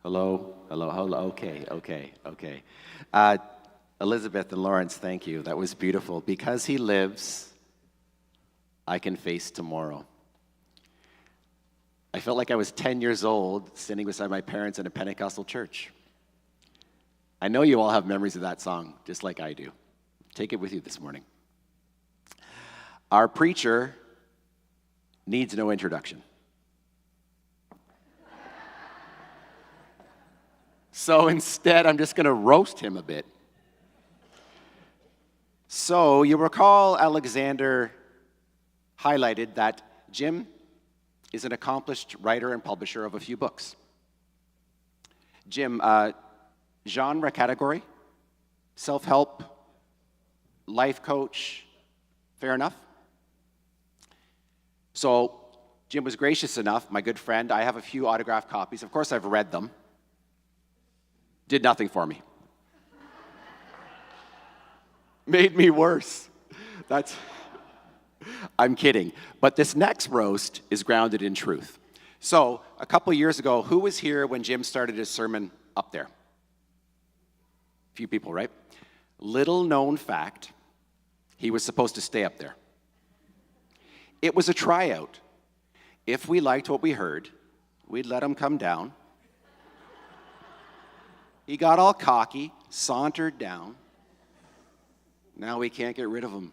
Hello, hello, hello. Okay. Elizabeth and Lawrence, thank you. That was beautiful. Because he lives, I can face tomorrow. I felt like I was 10 years old sitting beside my parents in a Pentecostal church. I know you all have memories of that song, just like I do. Take it with you this morning. Our preacher needs no introduction. So instead, I'm just going to roast him a bit. So you recall Alexander highlighted that Jim is an accomplished writer and publisher of a few books. Jim, genre category, self-help, life coach, fair enough? So Jim was gracious enough, my good friend, I have a few autographed copies. Of course, I've read them. Did nothing for me. Made me worse. I'm kidding. But this next roast is grounded in truth. So a couple years ago, who was here when Jim started his sermon up there? A few people, right? Little known fact, he was supposed to stay up there. It was a tryout. If we liked what we heard, we'd let him come down. He got all cocky, sauntered down. Now we can't get rid of him.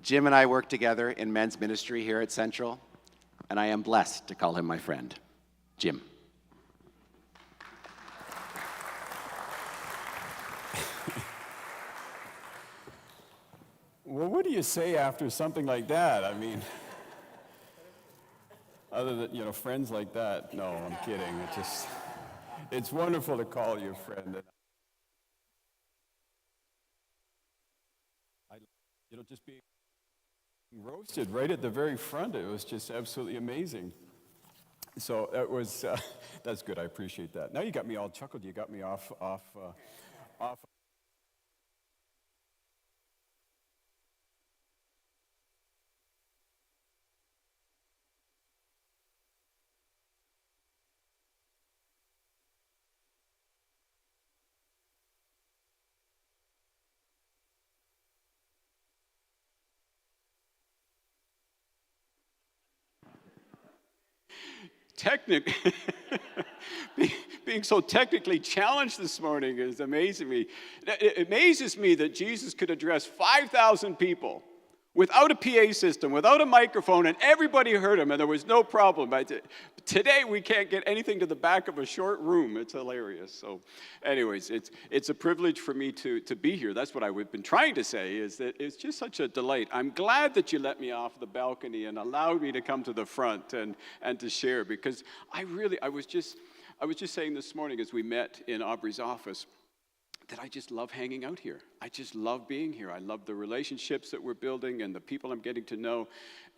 Jim and I work together in men's ministry here at Central, and I am blessed to call him my friend. Jim. Well, what do you say after something like that? I mean, other than, friends like that. No, I'm kidding. It's wonderful to call you a friend. Just being roasted right at the very front, it was just absolutely amazing. So that's good. I appreciate that. Now you got me all chuckled. You got me off. Being so technically challenged this morning is amazing me. It amazes me that Jesus could address 5,000 people without a PA system, without a microphone, and everybody heard him, and there was no problem. Today, we can't get anything to the back of a short room. It's hilarious. So anyways, it's a privilege for me to be here. That's what I've been trying to say, is that it's just such a delight. I'm glad that you let me off the balcony and allowed me to come to the front and to share, because I was just saying this morning as we met in Aubrey's office, that I just love hanging out here. I just love being here. I love the relationships that we're building and the people I'm getting to know,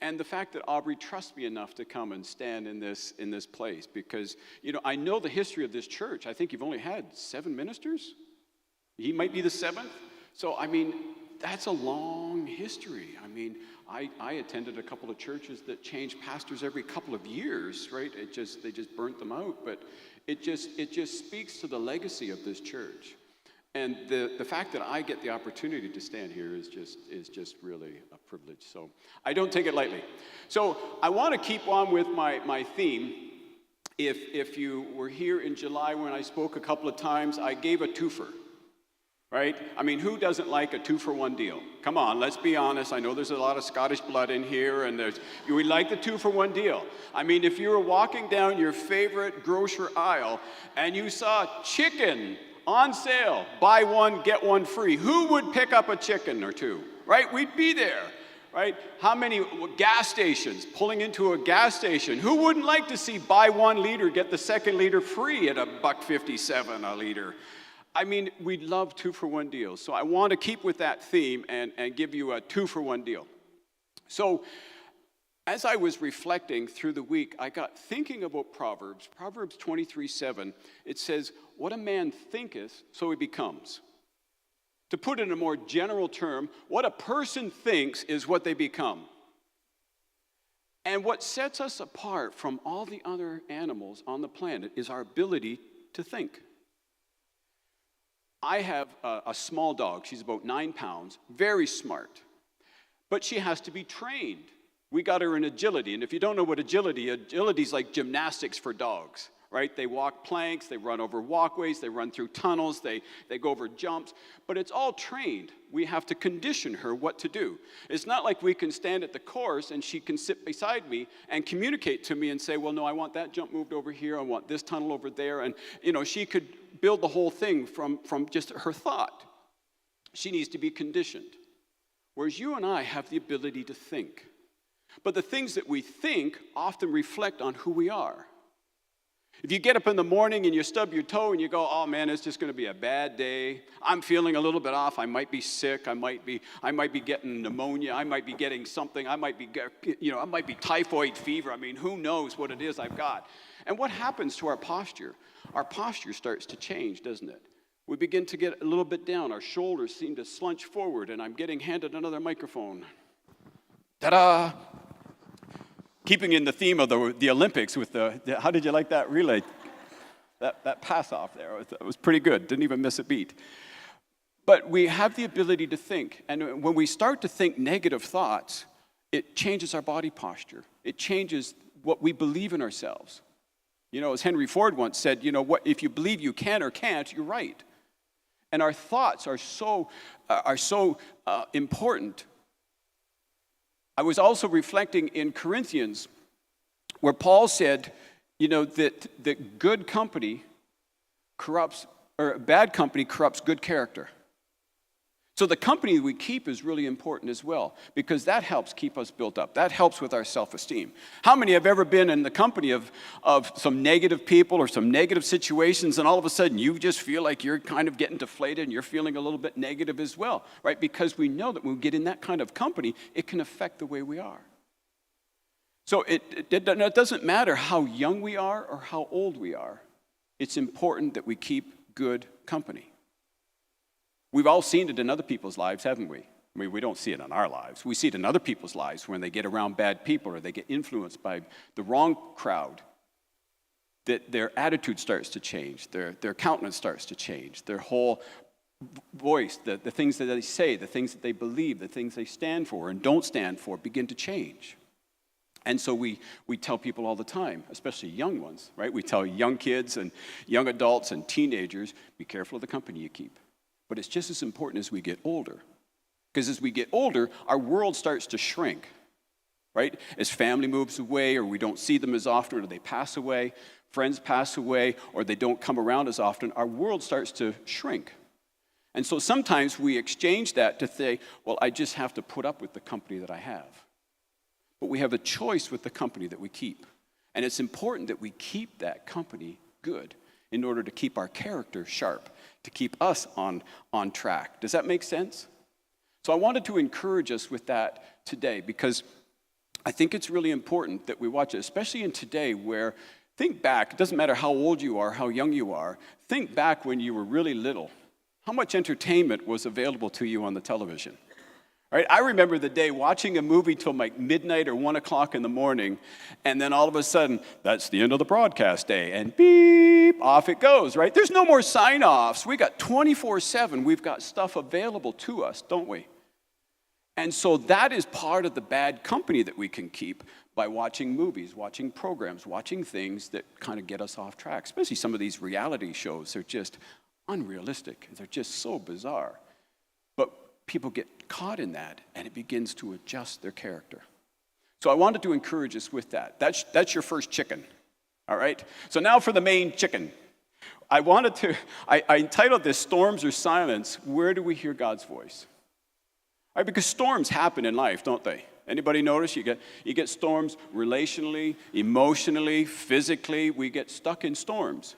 and the fact that Aubrey trusts me enough to come and stand in this place, because I know the history of this church. I think you've only had 7 ministers. He might be the 7th. So that's a long history. I attended a couple of churches that changed pastors every couple of years, right? They just burnt them out, but it just speaks to the legacy of this church. And the fact that I get the opportunity to stand here is just really a privilege. So I don't take it lightly. So I want to keep on with my theme. If you were here in July when I spoke a couple of times, I gave a twofer, right? Who doesn't like a 2-for-1 deal? Come on, let's be honest. I know there's a lot of Scottish blood in here, and we like the 2-for-1 deal. If you were walking down your favorite grocery aisle and you saw chicken on sale, buy one, get one free, who would pick up a chicken or 2, right? We'd be there, right? How many gas stations, pulling into a gas station, who wouldn't like to see buy 1 liter, get the second liter free at $1.57 a liter? We'd love 2-for-1 deals. So I want to keep with that theme and give you a 2-for-1 deal. So as I was reflecting through the week, I got thinking about Proverbs 23:7. It says, "What a man thinketh, so he becomes." To put it in a more general term, what a person thinks is what they become. And what sets us apart from all the other animals on the planet is our ability to think. I have a small dog. She's about 9 pounds, very smart. But she has to be trained. We got her in agility. And if you don't know what agility is like gymnastics for dogs, right? They walk planks, they run over walkways, they run through tunnels, they go over jumps. But it's all trained. We have to condition her what to do. It's not like we can stand at the course and she can sit beside me and communicate to me and say, well, no, I want that jump moved over here. I want this tunnel over there. And, she could build the whole thing from just her thought. She needs to be conditioned. Whereas you and I have the ability to think. But the things that we think often reflect on who we are. If you get up in the morning and you stub your toe and you go, oh man, it's just going to be a bad day. I'm feeling a little bit off. I might be sick. I might be getting pneumonia. I might be getting something. I might be typhoid fever. I mean, who knows what it is I've got. And what happens to our posture? Our posture starts to change, doesn't it? We begin to get a little bit down. Our shoulders seem to slunch forward, and I'm getting handed another microphone. Ta-da! Keeping in the theme of the Olympics with how did you like that relay? That pass off there, it was pretty good. Didn't even miss a beat. But we have the ability to think. And when we start to think negative thoughts, it changes our body posture. It changes what we believe in ourselves. As Henry Ford once said, if you believe you can or can't, you're right. And our thoughts are so important. I was also reflecting in Corinthians where Paul said, that good company corrupts, or bad company corrupts good character. So the company we keep is really important as well, because that helps keep us built up. That helps with our self-esteem. How many have ever been in the company of some negative people or some negative situations, and all of a sudden you just feel like you're kind of getting deflated and you're feeling a little bit negative as well, right? Because we know that when we get in that kind of company, it can affect the way we are. So it doesn't matter how young we are or how old we are. It's important that we keep good company. We've all seen it in other people's lives, haven't we? I mean, we don't see it in our lives. We see it in other people's lives when they get around bad people or they get influenced by the wrong crowd, that their attitude starts to change, their countenance starts to change, their whole voice, the things that they say, the things that they believe, the things they stand for and don't stand for begin to change. And so we tell people all the time, especially young ones, right? We tell young kids and young adults and teenagers, be careful of the company you keep. But it's just as important as we get older. Because as we get older, our world starts to shrink, right? As family moves away, or we don't see them as often, or they pass away, friends pass away, or they don't come around as often, our world starts to shrink. And so sometimes we exchange that to say, well, I just have to put up with the company that I have. But we have a choice with the company that we keep. And it's important that we keep that company good in order to keep our character sharp, to keep us on track. Does that make sense? So I wanted to encourage us with that today, because I think it's really important that we watch it, especially in today where, think back, it doesn't matter how old you are, how young you are, think back when you were really little. How much entertainment was available to you on the television? Right? I remember the day watching a movie till like midnight or 1 o'clock in the morning, and then all of a sudden, that's the end of the broadcast day, and beep, off it goes, right? There's no more sign-offs. We got 24/7. We've got stuff available to us, don't we? And so that is part of the bad company that we can keep by watching movies, watching programs, watching things that kind of get us off track, especially some of these reality shows. They're just unrealistic. They're just so bizarre. But people get caught in that, and it begins to adjust their character. So I wanted to encourage us with that. That's your first chicken, all right? So now for the main chicken. I entitled this Storms or Silence, Where Do We Hear God's Voice? All right, because storms happen in life, don't they? Anybody notice? You get storms relationally, emotionally, physically. We get stuck in storms.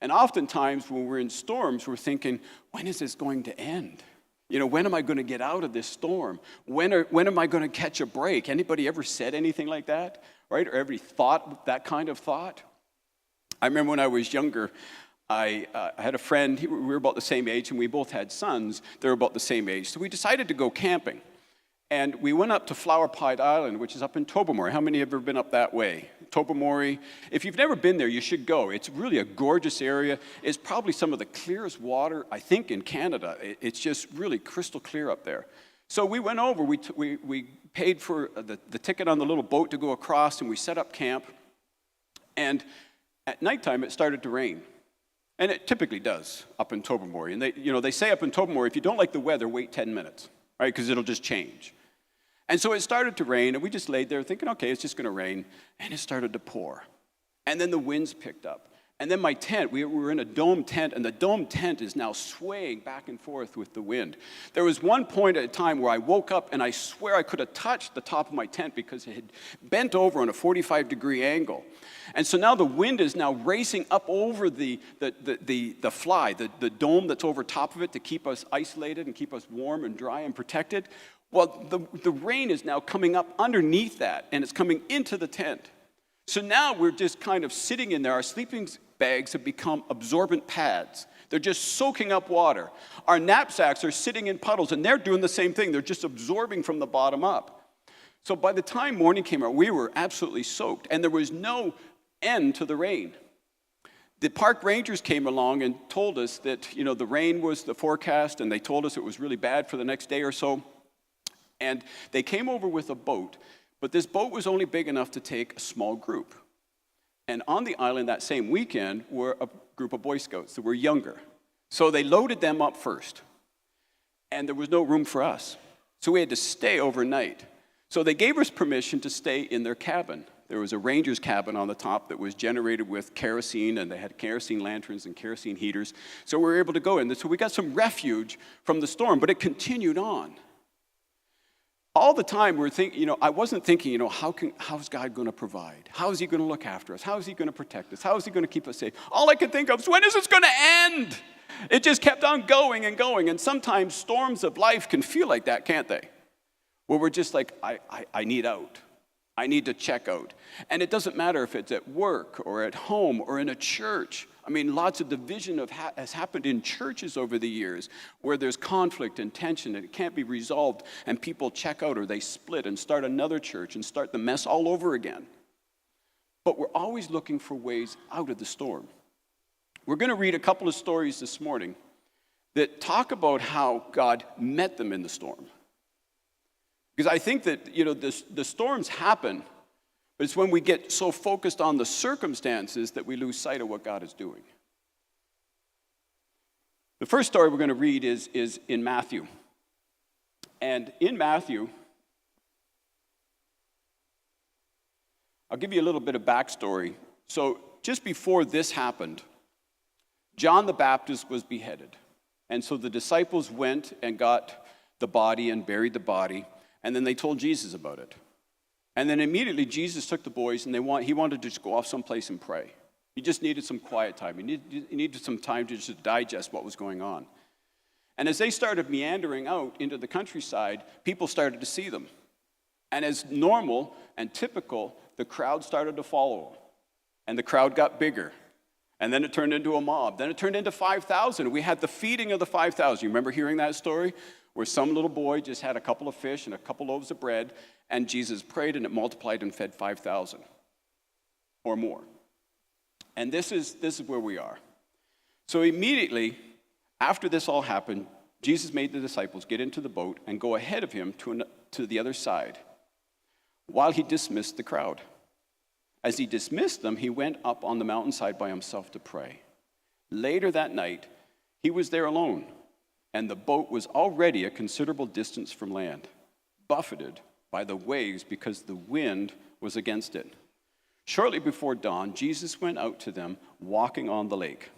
And oftentimes when we're in storms, we're thinking, when is this going to end? When am I going to get out of this storm? When am I going to catch a break? Anybody ever said anything like that, right? Or ever thought that kind of thought? I remember when I was younger, I had a friend, we were about the same age, and we both had sons that were about the same age. So we decided to go camping. And we went up to Flower Pied Island, which is up in Tobermory. How many have ever been up that way? Tobermory. If you've never been there, you should go. It's really a gorgeous area. It's probably some of the clearest water, I think, in Canada. It's just really crystal clear up there. So we went over. We paid for the ticket on the little boat to go across, and we set up camp. And at nighttime, it started to rain. And it typically does up in Tobermory. And they say up in Tobermory, if you don't like the weather, wait 10 minutes, right? Because it'll just change. And so it started to rain, and we just laid there thinking, okay, it's just going to rain. And it started to pour. And then the winds picked up. And then my tent, we were in a dome tent, and the dome tent is now swaying back and forth with the wind. There was one point at a time where I woke up, and I swear I could have touched the top of my tent because it had bent over on a 45-degree angle. And so now the wind is now racing up over the fly, the dome that's over top of it to keep us isolated and keep us warm and dry and protected. Well, the rain is now coming up underneath that, and it's coming into the tent. So now we're just kind of sitting in there. Our sleeping bags have become absorbent pads. They're just soaking up water. Our knapsacks are sitting in puddles, and they're doing the same thing. They're just absorbing from the bottom up. So by the time morning came out, we were absolutely soaked, and there was no end to the rain. The park rangers came along and told us that, the rain was the forecast, and they told us it was really bad for the next day or so. And they came over with a boat, but this boat was only big enough to take a small group. And on the island that same weekend were a group of Boy Scouts that were younger. So they loaded them up first, and there was no room for us. So we had to stay overnight. So they gave us permission to stay in their cabin. There was a ranger's cabin on the top that was generated with kerosene, and they had kerosene lanterns and kerosene heaters. So we were able to go in. So we got some refuge from the storm, but it continued on. All the time we're thinking, I wasn't thinking, how's God going to provide? How is he going to look after us? How is he going to protect us? How is he going to keep us safe? All I could think of is, when is this going to end? It just kept on going and going. And sometimes storms of life can feel like that, can't they? Where we're just like, I need out. I need to check out. And it doesn't matter if it's at work or at home or in a church. I mean, lots of division has happened in churches over the years where there's conflict and tension and it can't be resolved, and people check out or they split and start another church and start the mess all over again. But we're always looking for ways out of the storm. We're going to read a couple of stories this morning that talk about how God met them in the storm. Because I think that, the storms happen, but it's when we get so focused on the circumstances that we lose sight of what God is doing. The first story we're going to read is in Matthew. And in Matthew, I'll give you a little bit of backstory. So just before this happened, John the Baptist was beheaded. And so the disciples went and got the body and buried the body. And then they told Jesus about it. And then immediately Jesus took the boys, and he wanted to just go off someplace and pray. He just needed some quiet time. He needed some time to just digest what was going on. And as they started meandering out into the countryside, people started to see them. And as normal and typical, the crowd started to follow. And the crowd got bigger. And then it turned into a mob. Then it turned into 5,000. We had the feeding of the 5,000. You remember hearing that story? Where some little boy just had a couple of fish and a couple loaves of bread, and Jesus prayed, and it multiplied and fed 5,000 or more. And this is where we are. So immediately, after this all happened, Jesus made the disciples get into the boat and go ahead of him to the other side, while he dismissed the crowd. As he dismissed them, he went up on the mountainside by himself to pray. Later that night, he was there alone. And the boat was already a considerable distance from land, buffeted by the waves because the wind was against it. Shortly before dawn, Jesus went out to them walking on the lake.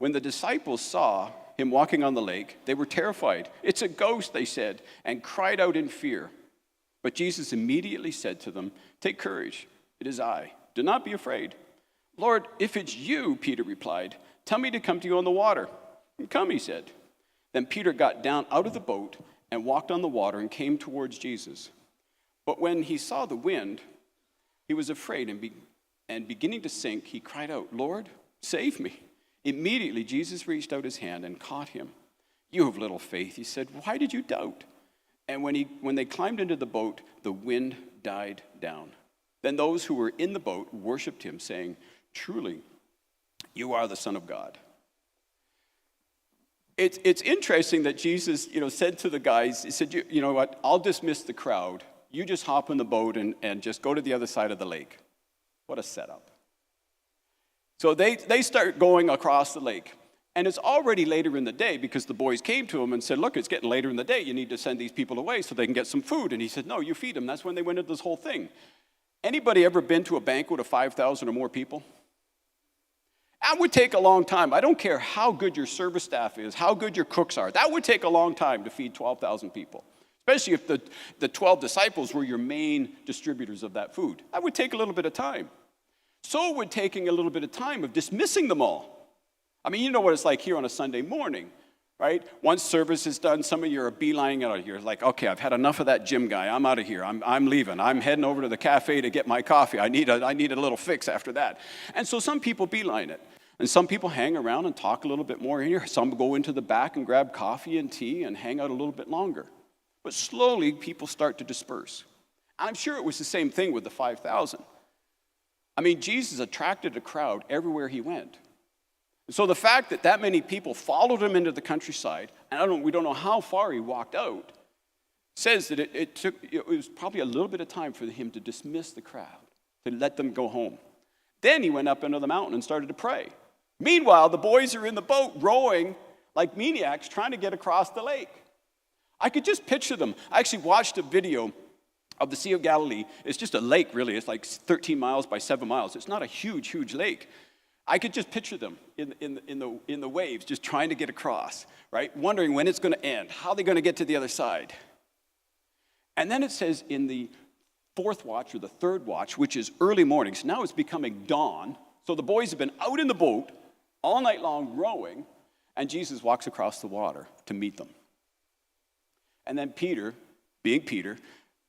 When the disciples saw him walking on the lake, they were terrified. "It's a ghost," they said, and cried out in fear. But Jesus immediately said to them, "Take courage, it is I. Do not be afraid." "Lord, if it's you," Peter replied, "tell me to come to you on the water." "Come," he said. Then Peter got down out of the boat and walked on the water and came towards Jesus. But when he saw the wind, he was afraid, and beginning to sink, he cried out, "Lord, save me." Immediately Jesus reached out his hand and caught him. "You have little faith," he said. "Why did you doubt?" And when they climbed into the boat, the wind died down. Then those who were in the boat worshiped him, saying, "Truly, you are the Son of God." It's interesting that Jesus, said to the guys, he said, you know what, I'll dismiss the crowd. You just hop in the boat and just go to the other side of the lake. What a setup. So they start going across the lake. And it's already later in the day because the boys came to him and said, look, it's getting later in the day. You need to send these people away so they can get some food. And he said, no, you feed them. That's when they went into this whole thing. Anybody ever been to a banquet of 5,000 or more people? That would take a long time. I don't care how good your service staff is, how good your cooks are. That would take a long time to feed 12,000 people, especially if the 12 disciples were your main distributors of that food. That would take a little bit of time. So would taking a little bit of time of dismissing them all. I mean, you know what it's like here on a Sunday morning, right? Once service is done, some of you are beelining out of here. Like, okay, I've had enough of that Jim guy. I'm out of here. I'm leaving. I'm heading over to the cafe to get my coffee. I need a little fix after that. And so some people beeline it. And some people hang around and talk a little bit more here. Some go into the back and grab coffee and tea and hang out a little bit longer. But slowly, people start to disperse. I'm sure it was the same thing with the 5,000. I mean, Jesus attracted a crowd everywhere he went. So the fact that many people followed him into the countryside, and we don't know how far he walked out, says that it was probably a little bit of time for him to dismiss the crowd, to let them go home. Then he went up into the mountain and started to pray. Meanwhile, the boys are in the boat rowing like maniacs trying to get across the lake. I could just picture them. I actually watched a video of the Sea of Galilee. It's just a lake, really. It's like 13 miles by 7 miles. It's not a huge, huge lake. I could just picture them in the waves just trying to get across, right? Wondering when it's going to end. How are they going to get to the other side? And then it says in the fourth watch or the third watch, which is early morning. So now it's becoming dawn. So the boys have been out in the boat all night long rowing, and Jesus walks across the water to meet them. And then Peter, being Peter,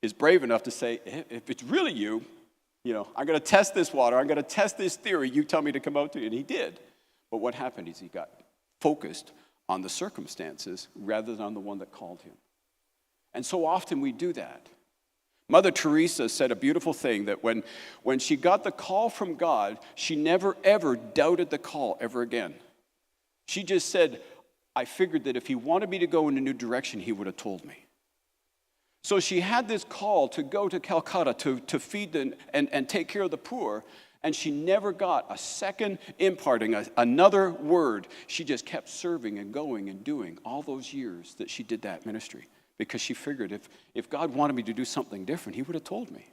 is brave enough to say, if it's really you, I'm going to test this water. I'm going to test this theory. You tell me to come out to you. And he did. But what happened is he got focused on the circumstances rather than on the one that called him. And so often we do that. Mother Teresa said a beautiful thing that when she got the call from God, she never, ever doubted the call ever again. She just said, I figured that if he wanted me to go in a new direction, he would have told me. So she had this call to go to Calcutta to feed and take care of the poor, and she never got a second imparting another word. She just kept serving and going and doing all those years that she did that ministry. Because she figured if God wanted me to do something different, he would have told me.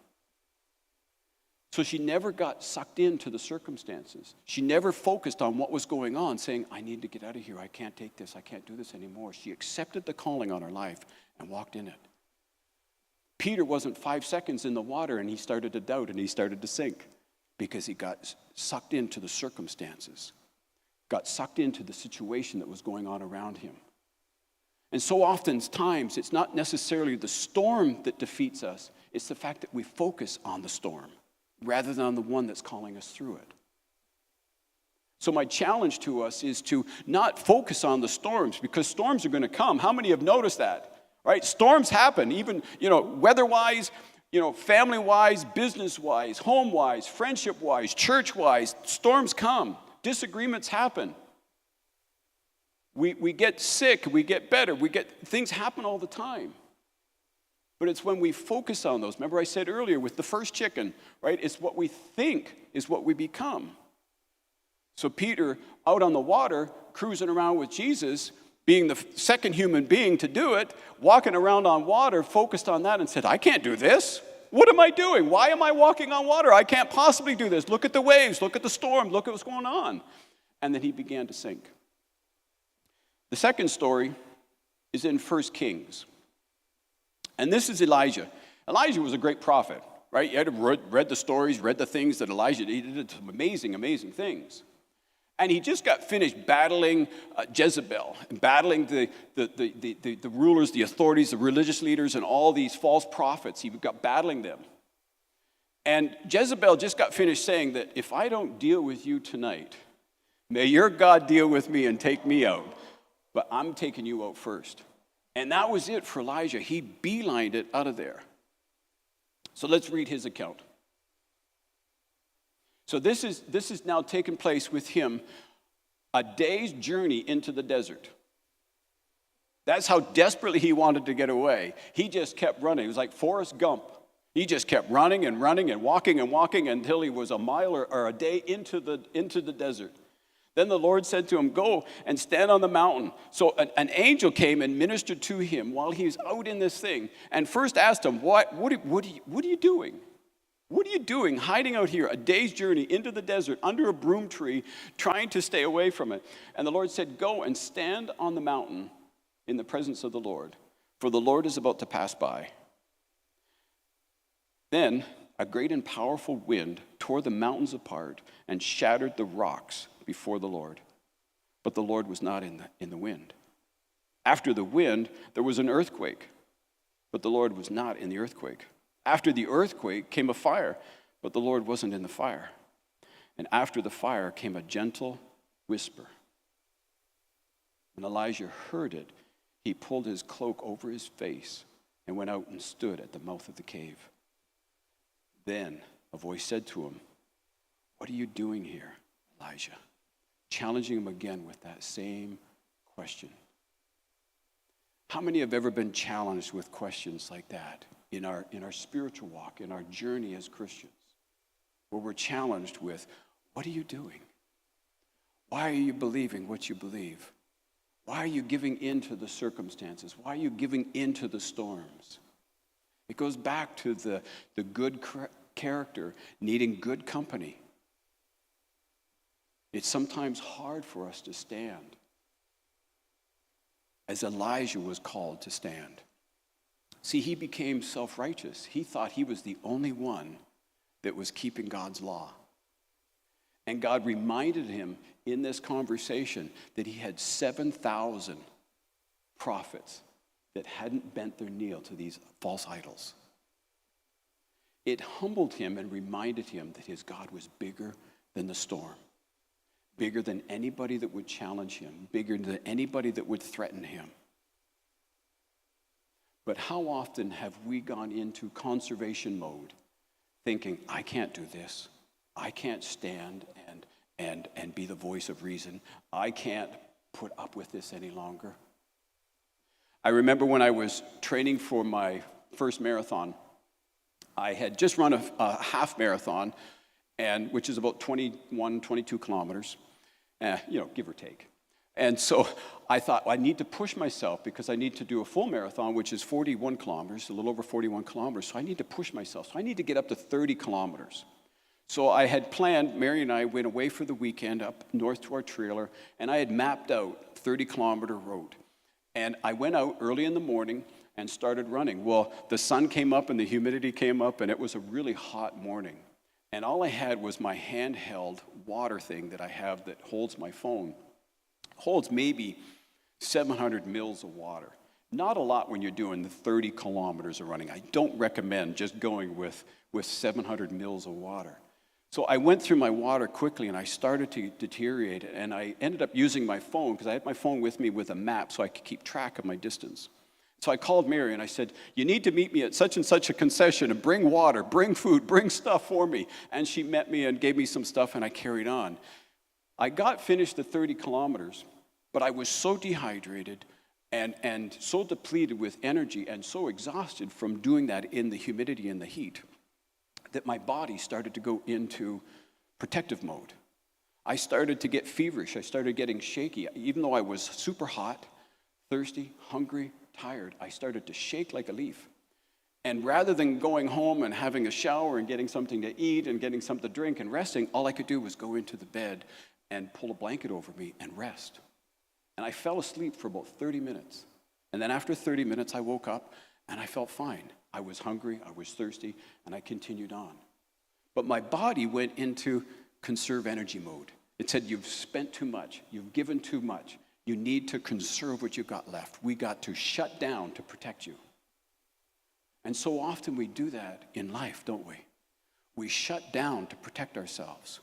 So she never got sucked into the circumstances. She never focused on what was going on, saying, I need to get out of here. I can't take this. I can't do this anymore. She accepted the calling on her life and walked in it. Peter wasn't 5 seconds in the water and he started to doubt and he started to sink because he got sucked into the circumstances, got sucked into the situation that was going on around him. And so oftentimes, it's not necessarily the storm that defeats us. It's the fact that we focus on the storm rather than on the one that's calling us through it. So my challenge to us is to not focus on the storms because storms are going to come. How many have noticed that? Right? Storms happen, even, weather-wise, family-wise, business-wise, home-wise, friendship-wise, church-wise. Storms come. Disagreements happen. We get sick, we get better, things happen all the time. But it's when we focus on those. Remember I said earlier with the first chicken, right? It's what we think is what we become. So Peter, out on the water, cruising around with Jesus, being the second human being to do it, walking around on water, focused on that and said, I can't do this. What am I doing? Why am I walking on water? I can't possibly do this. Look at the waves, look at the storm, look at what's going on. And then he began to sink. The second story is in 1 Kings. And this is Elijah. Elijah was a great prophet, right? You had read the stories, read the things that Elijah did. He did some amazing, amazing things. And he just got finished battling Jezebel and battling the rulers, the authorities, the religious leaders, and all these false prophets. He got battling them. And Jezebel just got finished saying that if I don't deal with you tonight, may your God deal with me and take me out. But I'm taking you out first. And that was it for Elijah. He beelined it out of there. So let's read his account. So this is now taken place with him a day's journey into the desert. That's how desperately he wanted to get away. He just kept running. It was like Forrest Gump. He just kept running and running and walking until he was a mile or a day into the desert. Then the Lord said to him, "Go and stand on the mountain." So an angel came and ministered to him while he was out in this thing, and first asked him, What are you doing? What are you doing hiding out here a day's journey into the desert under a broom tree, trying to stay away from it? And the Lord said, "Go and stand on the mountain in the presence of the Lord, for the Lord is about to pass by." Then a great and powerful wind tore the mountains apart and shattered the rocks before the Lord. But the Lord was not in the wind. After the wind, there was an earthquake, but the Lord was not in the earthquake. After the earthquake came a fire, but the Lord wasn't in the fire. And after the fire came a gentle whisper. When Elijah heard it, he pulled his cloak over his face and went out and stood at the mouth of the cave. Then a voice said to him, "What are you doing here, Elijah?" Challenging him again with that same question. How many have ever been challenged with questions like that in our spiritual walk, in our journey as Christians, where we're challenged with, what are you doing? Why are you believing what you believe? Why are you giving in to the circumstances? Why are you giving in to the storms? It goes back to the good character needing good company. It's sometimes hard for us to stand, as Elijah was called to stand. See, he became self-righteous. He thought he was the only one that was keeping God's law. And God reminded him in this conversation that he had 7,000 prophets that hadn't bent their knee to these false idols. It humbled him and reminded him that his God was bigger than the storm, bigger than anybody that would challenge him, bigger than anybody that would threaten him. But how often have we gone into conservation mode thinking, I can't do this. I can't stand and be the voice of reason. I can't put up with this any longer. I remember when I was training for my first marathon, I had just run a half marathon, which is about 21, 22 kilometers, give or take. And so I thought, I need to push myself because I need to do a full marathon, which is 41 kilometers, a little over 41 kilometers. So I need to push myself. So I need to get up to 30 kilometers. So I had planned, Mary and I went away for the weekend up north to our trailer, and I had mapped out 30-kilometer road. And I went out early in the morning and started running. Well, the sun came up and the humidity came up, and it was a really hot morning. And all I had was my handheld water thing that I have that holds my phone. Holds maybe 700 mils of water. Not a lot when you're doing the 30 kilometers of running. I don't recommend just going with 700 mils of water. So I went through my water quickly, and I started to deteriorate, and I ended up using my phone, because I had my phone with me with a map so I could keep track of my distance. So I called Mary, and I said, you need to meet me at such and such a concession and bring water, bring food, bring stuff for me. And she met me and gave me some stuff, and I carried on. I got finished the 30 kilometers, but I was so dehydrated and so depleted with energy and so exhausted from doing that in the humidity and the heat that my body started to go into protective mode. I started to get feverish. I started getting shaky. Even though I was super hot, thirsty, hungry, tired, I started to shake like a leaf. And rather than going home and having a shower and getting something to eat and getting something to drink and resting, all I could do was go into the bed and pull a blanket over me and rest. And I fell asleep for about 30 minutes. And then after 30 minutes, I woke up and I felt fine. I was hungry, I was thirsty, and I continued on. But my body went into conserve energy mode. It said, you've spent too much, you've given too much. You need to conserve what you've got left. We got to shut down to protect you. And so often we do that in life, don't we? We shut down to protect ourselves.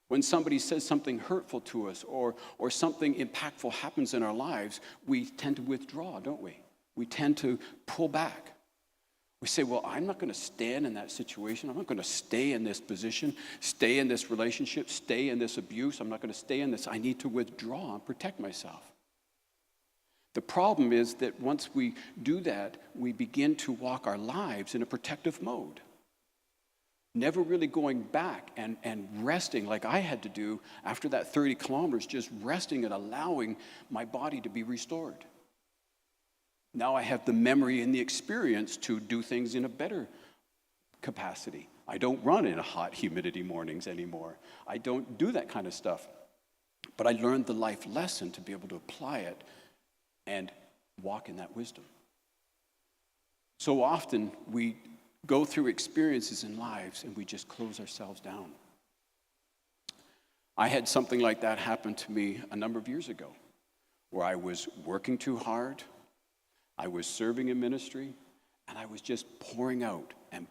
When somebody says something hurtful to us or something impactful happens in our lives, we tend to withdraw, don't we? We tend to pull back. We say, well, I'm not going to stand in that situation. I'm not going to stay in this position, stay in this relationship, stay in this abuse. I'm not going to stay in this. I need to withdraw and protect myself. The problem is that once we do that, we begin to walk our lives in a protective mode. Never really going back and resting like I had to do after that 30 kilometers, just resting and allowing my body to be restored. Now I have the memory and the experience to do things in a better capacity. I don't run in hot humidity mornings anymore. I don't do that kind of stuff. But I learned the life lesson to be able to apply it and walk in that wisdom. So often we go through experiences in lives and we just close ourselves down. I had something like that happen to me a number of years ago, where I was working too hard, I was serving in ministry, and I was just pouring out and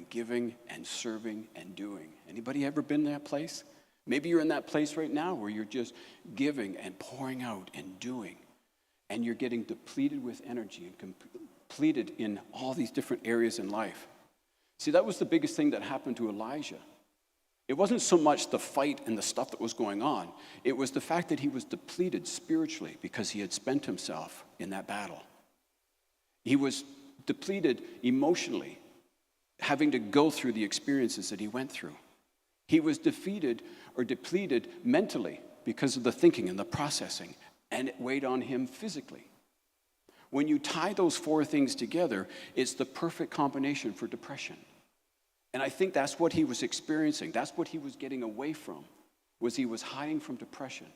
giving and serving and doing. Anybody ever been in that place? Maybe you're in that place right now where you're just giving and pouring out and doing, and you're getting depleted with energy and depleted in all these different areas in life. See, that was the biggest thing that happened to Elijah. It wasn't so much the fight and the stuff that was going on. It was the fact that he was depleted spiritually because he had spent himself in that battle. He was depleted emotionally, having to go through the experiences that he went through. He was defeated or depleted mentally because of the thinking and the processing, and it weighed on him physically. When you tie those four things together, it's the perfect combination for depression. And I think that's what he was experiencing. That's what he was getting away from, was he was hiding from depression.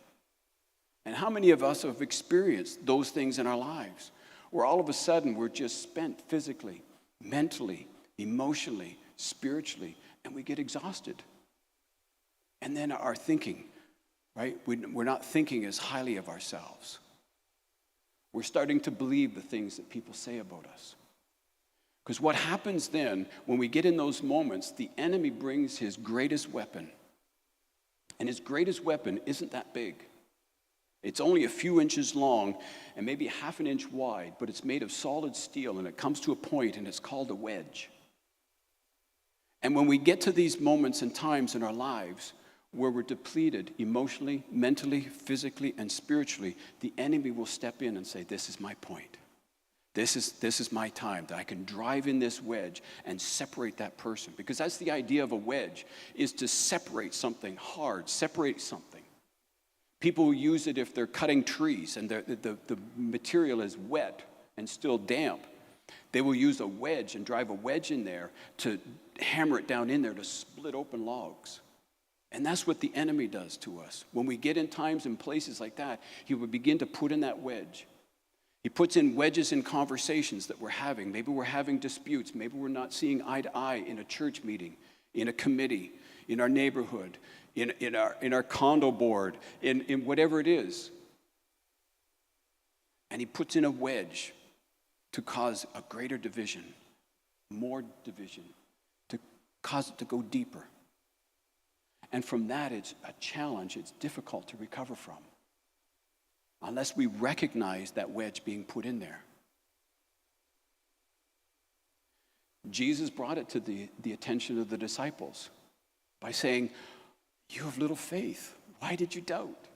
And how many of us have experienced those things in our lives, where all of a sudden we're just spent physically, mentally, emotionally, spiritually, and we get exhausted. And then our thinking, right? We're not thinking as highly of ourselves. We're starting to believe the things that people say about us. Because what happens then, when we get in those moments, the enemy brings his greatest weapon. And his greatest weapon isn't that big. It's only a few inches long and maybe half an inch wide, but it's made of solid steel, and it comes to a point, and it's called a wedge. And when we get to these moments and times in our lives where we're depleted emotionally, mentally, physically, and spiritually, the enemy will step in and say, this is my point. This is my time, that I can drive in this wedge and separate that person. Because that's the idea of a wedge, is to separate something hard, separate something. People use it if they're cutting trees and the material is wet and still damp. They will use a wedge and drive a wedge in there to hammer it down in there to split open logs. And that's what the enemy does to us. When we get in times and places like that, he will begin to put in that wedge. He puts in wedges in conversations that we're having. Maybe we're having disputes. Maybe we're not seeing eye to eye in a church meeting, in a committee, in our neighborhood, in our condo board, in whatever it is. And he puts in a wedge to cause a greater division, more division, to cause it to go deeper. And from that, it's a challenge. It's difficult to recover from, unless we recognize that wedge being put in there. Jesus brought it to the attention of the disciples by saying, you have little faith. Why did you doubt?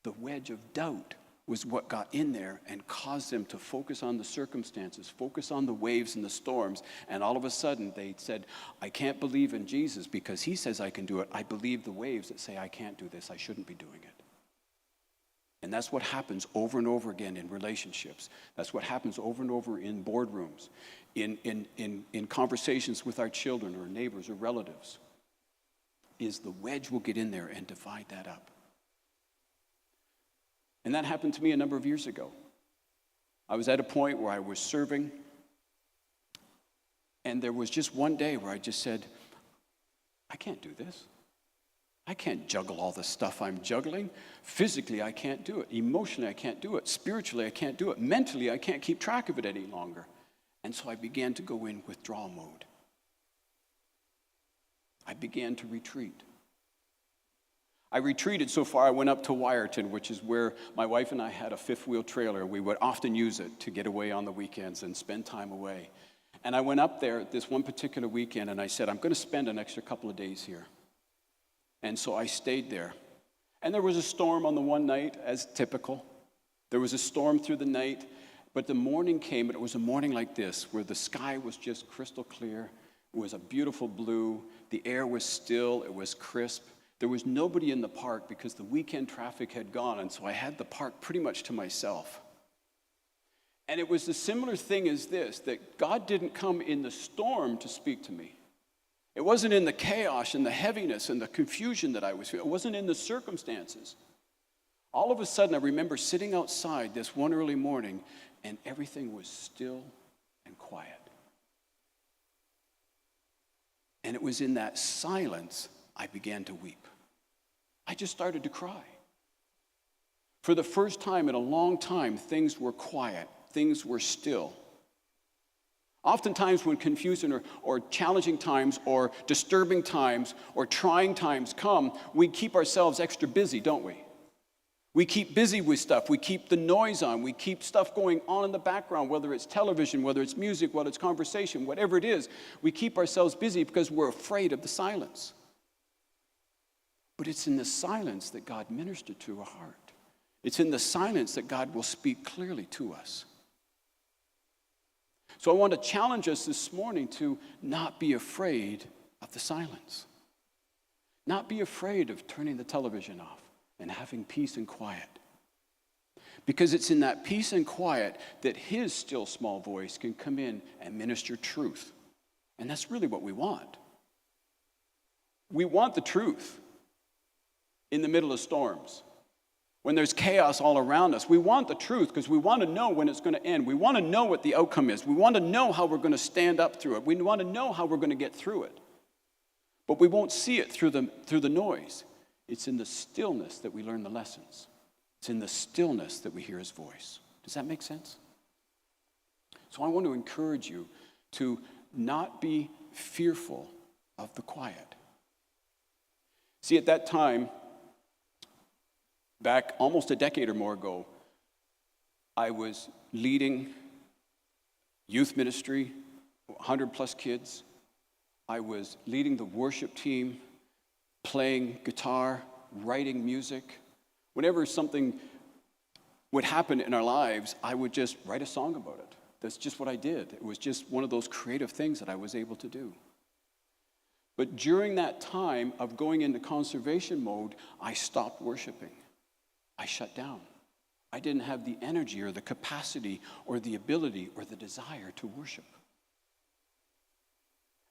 The wedge of doubt was what got in there and caused them to focus on the circumstances, focus on the waves and the storms, and all of a sudden they said, I can't believe in Jesus because he says I can do it. I believe the waves that say I can't do this. I shouldn't be doing it. And that's what happens over and over again in relationships. That's what happens over and over in boardrooms, in conversations with our children or neighbors or relatives, is the wedge will get in there and divide that up. And that happened to me a number of years ago. I was at a point where I was serving, and there was just one day where I just said, I can't do this. I can't juggle all the stuff I'm juggling. Physically, I can't do it. Emotionally, I can't do it. Spiritually, I can't do it. Mentally, I can't keep track of it any longer. And so I began to go in withdrawal mode. I began to retreat. I retreated so far, I went up to Wyerton, which is where my wife and I had a fifth-wheel trailer. We would often use it to get away on the weekends and spend time away. And I went up there this one particular weekend, and I said, I'm going to spend an extra couple of days here. And so I stayed there. And there was a storm on the one night, as typical. There was a storm through the night, but the morning came, and it was a morning like this, where the sky was just crystal clear. It was a beautiful blue. The air was still. It was crisp. There was nobody in the park because the weekend traffic had gone, and so I had the park pretty much to myself. And it was a similar thing as this, that God didn't come in the storm to speak to me. It wasn't in the chaos and the heaviness and the confusion that I was feeling. It wasn't in the circumstances. All of a sudden, I remember sitting outside this one early morning, and everything was still and quiet. And it was in that silence I began to weep. I just started to cry. For the first time in a long time, things were quiet. Things were still. Oftentimes when confusing or challenging times or disturbing times or trying times come, we keep ourselves extra busy, don't we? We keep busy with stuff. We keep the noise on. We keep stuff going on in the background, whether it's television, whether it's music, whether it's conversation, whatever it is. We keep ourselves busy because we're afraid of the silence. But it's in the silence that God ministered to our heart. It's in the silence that God will speak clearly to us. So I want to challenge us this morning to not be afraid of the silence. Not be afraid of turning the television off and having peace and quiet. Because it's in that peace and quiet that his still small voice can come in and minister truth. And that's really what we want. We want the truth in the middle of storms. When there's chaos all around us, we want the truth because we want to know when it's going to end. We want to know what the outcome is. We want to know how we're going to stand up through it. We want to know how we're going to get through it. But we won't see it through the noise. It's in the stillness that we learn the lessons. It's in the stillness that we hear his voice. Does that make sense? So I want to encourage you to not be fearful of the quiet. See, at that time, back almost a decade or more ago, I was leading youth ministry, 100 plus kids. I was leading the worship team, playing guitar, writing music. Whenever something would happen in our lives, I would just write a song about it. That's just what I did. It was just one of those creative things that I was able to do. But during that time of going into conservation mode, I stopped worshiping. I shut down. I didn't have the energy or the capacity or the ability or the desire to worship.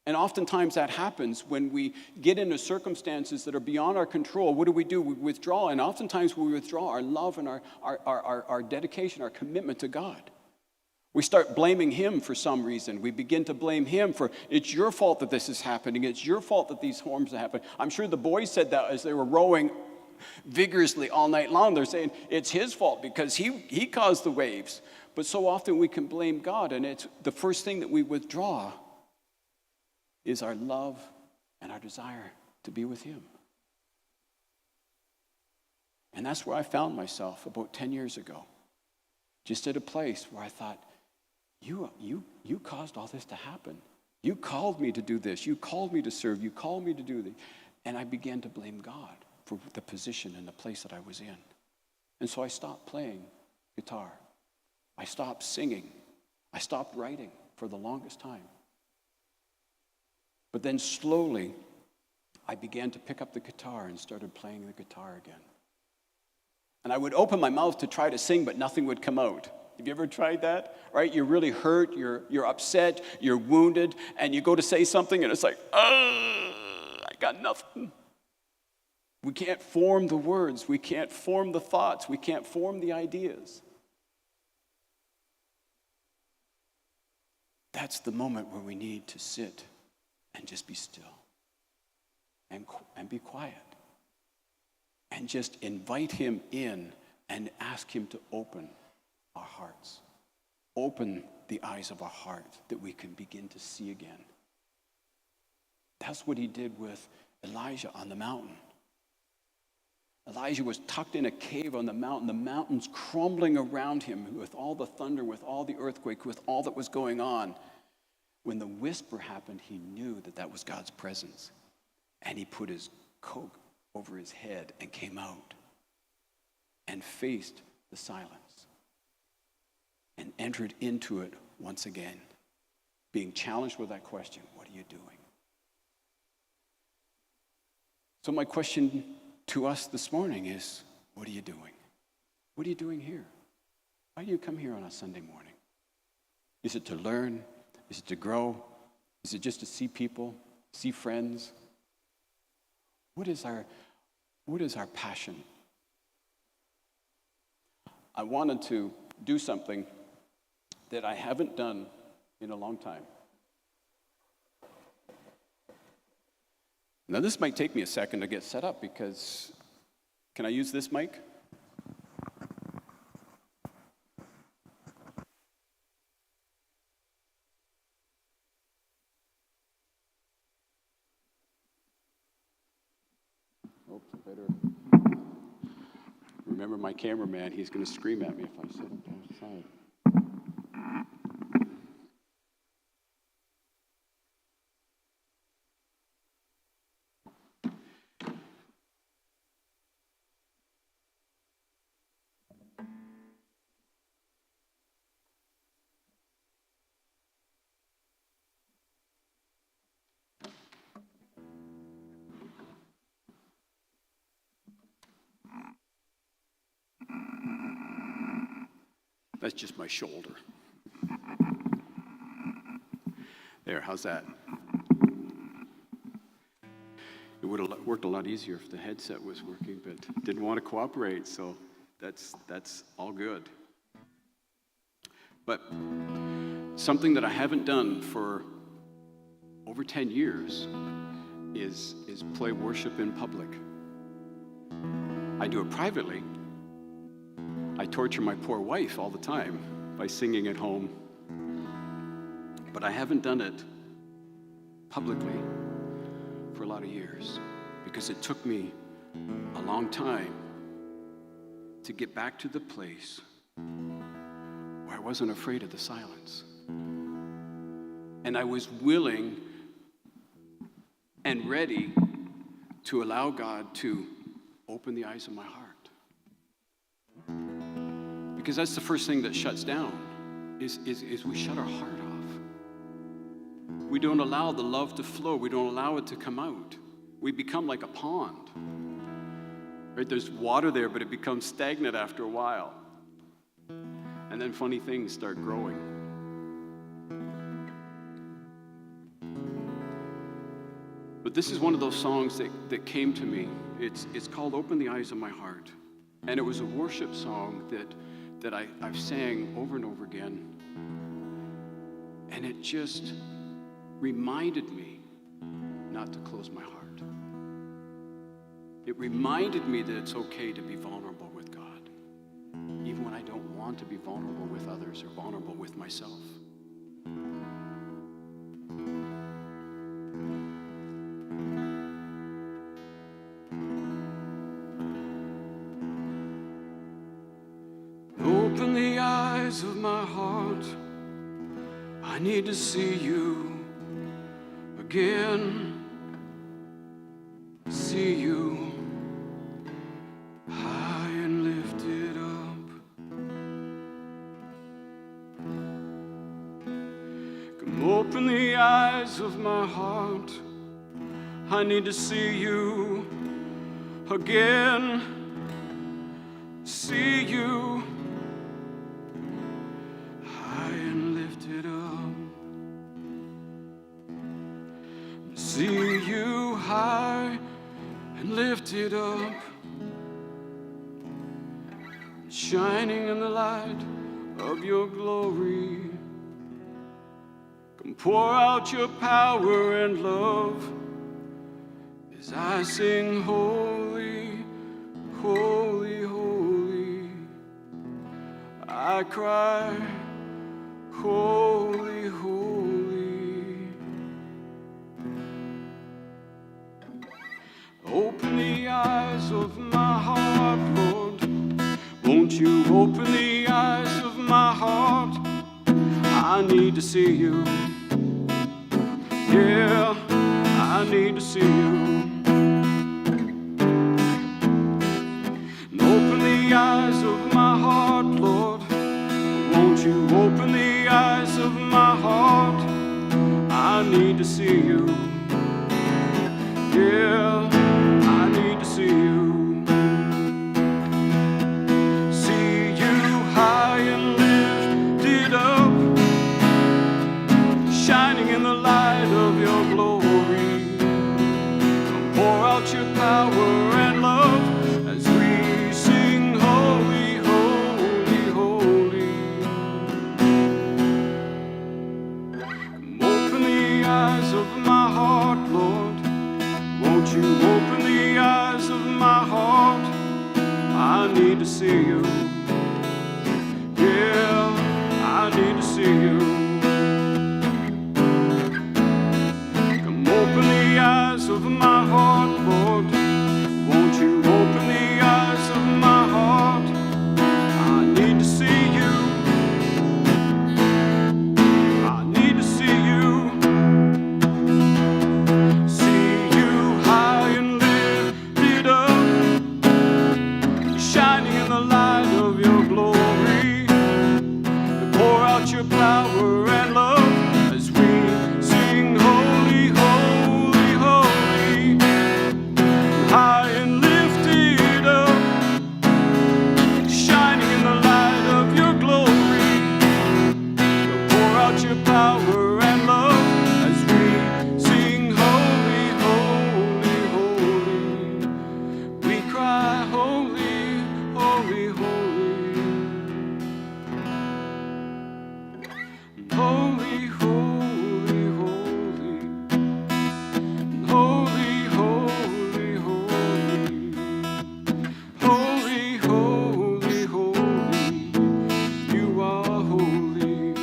And oftentimes that happens when we get into circumstances that are beyond our control. What do? We withdraw. And oftentimes we withdraw our love and our dedication, our commitment to God. We start blaming him for some reason. We begin to blame him for, it's your fault that this is happening. It's your fault that these storms are happening. I'm sure the boys said that as they were rowing vigorously all night long. They're saying it's his fault because he caused the waves. But so often we can blame God, and it's the first thing that we withdraw is our love and our desire to be with him. And that's where I found myself about 10 years ago. Just at a place where I thought, you caused all this to happen. You called me to do this. You called me to serve. You called me to do this. And I began to blame God for the position and the place that I was in. And so I stopped playing guitar. I stopped singing. I stopped writing for the longest time. But then slowly, I began to pick up the guitar and started playing the guitar again. And I would open my mouth to try to sing, but nothing would come out. Have you ever tried that? Right? You're really hurt, you're upset, you're wounded, and you go to say something, and it's like, I got nothing. We can't form the words. We can't form the thoughts. We can't form the ideas. That's the moment where we need to sit and just be still and be quiet and just invite him in and ask him to open our hearts, open the eyes of our heart that we can begin to see again. That's what he did with Elijah on the mountain. Elijah was tucked in a cave on the mountains crumbling around him with all the thunder, with all the earthquake, with all that was going on. When the whisper happened, he knew that that was God's presence. And he put his coat over his head and came out and faced the silence and entered into it once again, being challenged with that question, what are you doing? So my question to us this morning is, what are you doing? What are you doing here? Why do you come here on a Sunday morning? Is it to learn? Is it to grow? Is it just to see people, see friends? What is our passion? I wanted to do something that I haven't done in a long time. Now, this might take me a second to get set up because, can I use this mic? Oops, I better remember my cameraman. He's going to scream at me if I sit up outside. That's just my shoulder. There, how's that? It would have worked a lot easier if the headset was working, but didn't want to cooperate, so that's all good. But something that I haven't done for over 10 years is play worship in public. I do it privately. I torture my poor wife all the time by singing at home. But I haven't done it publicly for a lot of years because it took me a long time to get back to the place where I wasn't afraid of the silence. And I was willing and ready to allow God to open the eyes of my heart. Because that's the first thing that shuts down, is we shut our heart off. We don't allow the love to flow. We don't allow it to come out. We become like a pond. Right? There's water there, but it becomes stagnant after a while. And then funny things start growing. But this is one of those songs that came to me. It's called Open the Eyes of My Heart. And it was a worship song that I've sang over and over again. And it just reminded me not to close my heart. It reminded me that it's okay to be vulnerable with God, even when I don't want to be vulnerable with others or vulnerable with myself. Open the eyes of my heart. I need to see you again. See you high and lifted up. Come open the eyes of my heart. I need to see you again. See you high and lifted up. See you high and lifted up, shining in the light of your glory. Come pour out your power and love as I sing holy, holy, holy. I cry holy, holy. Open the eyes of of my heart, Lord. Won't you open the eyes of my heart? I need to see you. Yeah, I need to see you. Open the eyes of my heart, Lord. Won't you open the eyes of my heart? I need to see you. Yeah, I need to see you. See you high and lifted up, shining in the light of your glory. Pour out your power and love as we sing holy, holy, holy. Open the eyes of my heart, Lord. Won't you open the eyes of my heart? I need to see you. Yeah, I need to see you. Come open the eyes of my heart, Lord. Won't you open the eyes of my heart? I need to see you. I need to see you. See you high and lifted up, shining in the light of your glory. Pour out your power and love as we sing holy, holy, holy. High and lifted up, shining in the light of your glory. Pour out your power and love as we sing holy, holy, holy. We cry holy, holy, holy. Holy, holy, holy. Holy, holy, holy. Holy, holy, holy. You are holy.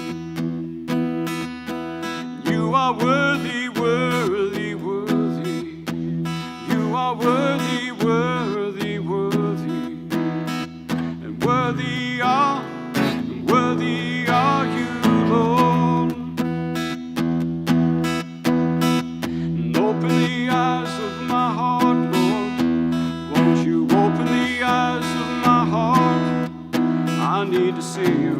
You are worthy, worthy, worthy. You are worthy, worthy, worthy. And worthy are you, Lord. And open the eyes of my heart, Lord. Won't you open the eyes of my heart? I need to see you.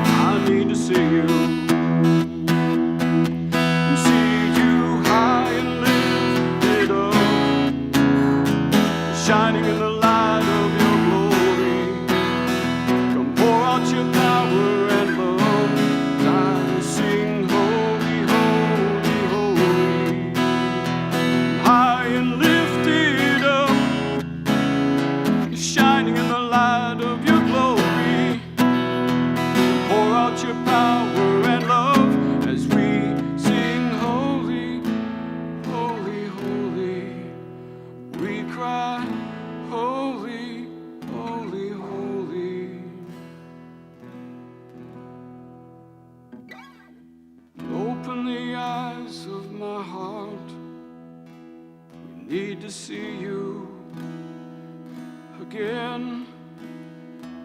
I need to see you. And see you high and lifted up, shining in the light of your glory. Come pour out your power and love. I sing holy, holy, holy. High and lifted up, shining in the light of your glory. Pour out your power and love as we sing holy, holy, holy. We cry holy, holy, holy. Open the eyes of my heart. We need to see you again.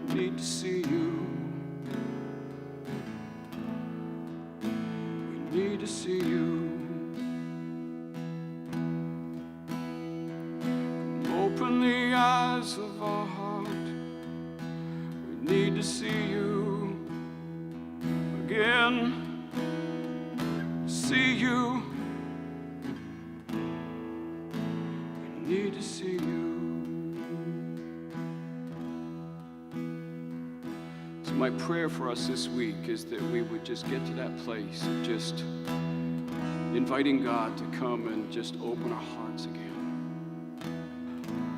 We need to see you. We need to see you. Open the eyes of our heart. We need to see you again. See you. We need to see you. So my prayer for us this week is that we would just get to that place of just inviting God to come and just open our hearts again.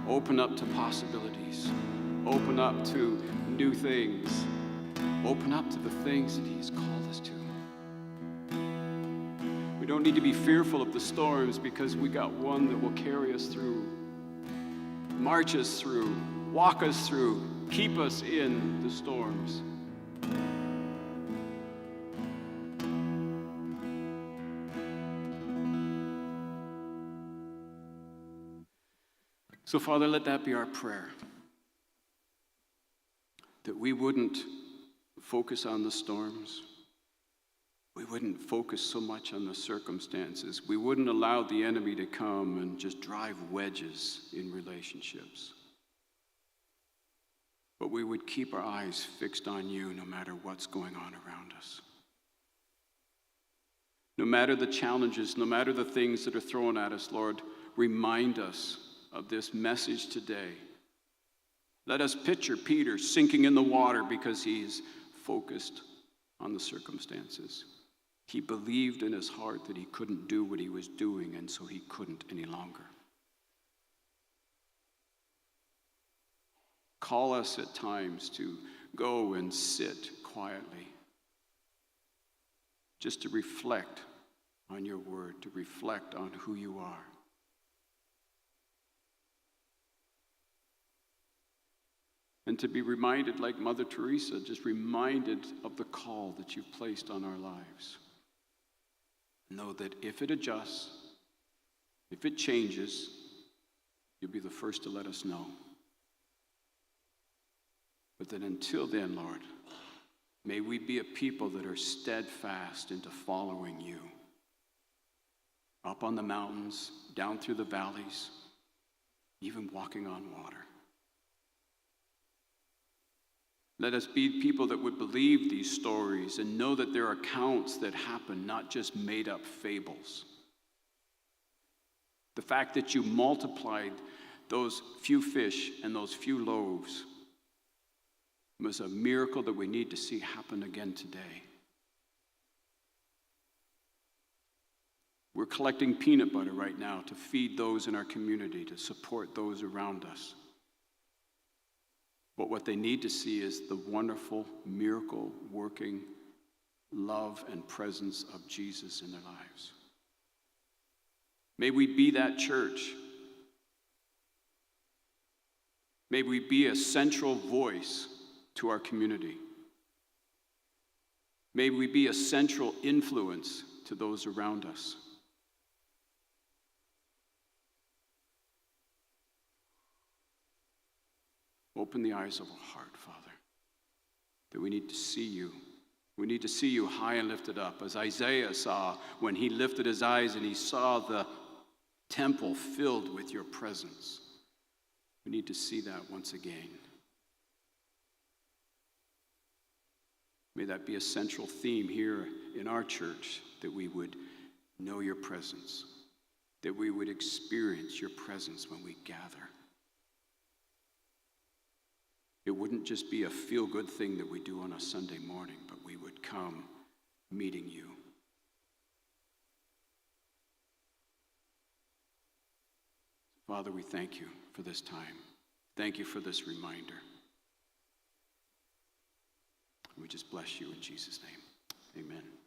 Open up to possibilities. Open up to new things. Open up to the things that He's called us to. We don't need to be fearful of the storms because we got one that will carry us through, march us through, walk us through, keep us in the storms. So, Father, let that be our prayer, that we wouldn't focus on the storms. We wouldn't focus so much on the circumstances. We wouldn't allow the enemy to come and just drive wedges in relationships. But we would keep our eyes fixed on you no matter what's going on around us. No matter the challenges, no matter the things that are thrown at us, Lord, remind us of this message today. Let us picture Peter sinking in the water because he's focused on the circumstances. He believed in his heart that he couldn't do what he was doing, and so he couldn't any longer. Call us at times to go and sit quietly, just to reflect on your word, to reflect on who you are. And to be reminded, like Mother Teresa, just reminded of the call that you've placed on our lives. Know that if it adjusts, if it changes, you'll be the first to let us know. But that until then, Lord, may we be a people that are steadfast into following you. Up on the mountains, down through the valleys, even walking on water. Let us be people that would believe these stories and know that they're accounts that happen, not just made up fables. The fact that you multiplied those few fish and those few loaves was a miracle that we need to see happen again today. We're collecting peanut butter right now to feed those in our community, to support those around us. But what they need to see is the wonderful, miracle-working love and presence of Jesus in their lives. May we be that church. May we be a central voice to our community. May we be a central influence to those around us. Open the eyes of our heart, Father, that we need to see you. We need to see you high and lifted up, as Isaiah saw when he lifted his eyes and he saw the temple filled with your presence. We need to see that once again. May that be a central theme here in our church, that we would know your presence, that we would experience your presence when we gather. It wouldn't just be a feel-good thing that we do on a Sunday morning, but we would come meeting you. Father, we thank you for this time. Thank you for this reminder. We just bless you in Jesus' name. Amen.